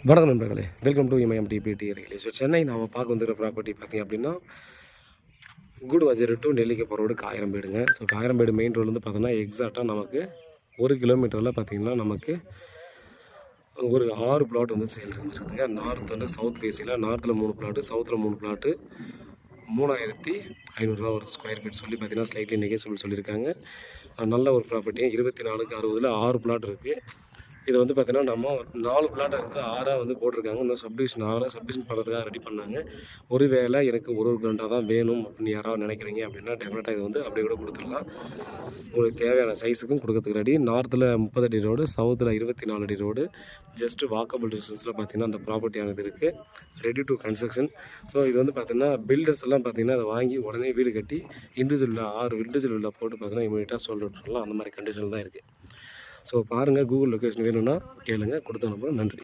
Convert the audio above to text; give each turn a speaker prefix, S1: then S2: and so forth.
S1: வணக்கம் நண்பர்களே, welcome to MIMTPT real estate Chennai. நாம் பார்க்க வந்துருக்க ப்ராப்பர்ட்டி பார்த்திங்க அப்படின்னா கூடுவாஞ்சேரி டு நெல்லிக்குப்பம் ரோடு காயரம்பேடுங்க. ஸோ காயரம்பேடு மெயின் ரோட்லேருந்து பார்த்தோன்னா எக்ஸாக்டாக நமக்கு 1 கிலோமீட்டரில் பார்த்திங்கன்னா நமக்கு ஒரு 6 பிளாட் வந்து சேல்ஸ் வந்துருக்குதுங்க. நார்த் வந்து சவுத் ஃபேஸில் நார்த்தில் 3 பிளாட்டு, சவுத்தில் 3 பிளாட்டு, 3500 ஒரு ஸ்கொயர் ஃபீட் சொல்லி பார்த்தீங்கன்னா ஸ்லைட்லி நெகோசியபிள் சொல்லியிருக்காங்க. நல்ல ஒரு ப்ராப்பர்ட்டி 24/60 6 பிளாட் இருக்குது. இது வந்து பார்த்தீங்கன்னா நம்ம 4 பிளாட்டை வந்து 6 வந்து போட்டிருக்காங்க. இன்னும் சப்டிவிஷன் சப்டிவிஷன் பண்ணுறதுக்காக ரெடி பண்ணாங்க. ஒருவேளை எனக்கு ஒரு கிரவுண்டாக தான் வேணும் அப்படின்னு யாராவது நினைக்கிறீங்க அப்படின்னா டெஃபினட்டாக இது வந்து அப்படியே கூட கொடுத்துடலாம். உங்களுக்கு தேவையான சைஸுக்கும் கொடுக்கறதுக்கு ரெடி. நார்த்தில் 30 அடி ரோடு, சவுத்தில் 24 அடி ரோடு, ஜஸ்ட்டு வாக்கபிள் டிஸ்டன்ஸில் பார்த்தீங்கன்னா அந்த ப்ராப்பர்ட்டியானது இருக்குது. Ready to construction. ஸோ இது வந்து பார்த்தீங்கன்னா பில்டர்ஸ் எல்லாம் பார்த்தீங்கன்னா அதை வாங்கி உடனே வீடு கட்டி இண்டிவிஜுவலில் 6 இண்டிவிஜுவலில் போட்டு பார்த்தீங்கன்னா இமீடியட்டாக சொல்லிட்டு சொல்லலாம். அந்த மாதிரி கண்டிஷன் தான் இருக்குது. ஸோ பாருங்கள், கூகுள் லொக்கேஷன் வேணும்னா கேளுங்க, கொடுத்து அனுப்புகிறோம். நன்றி.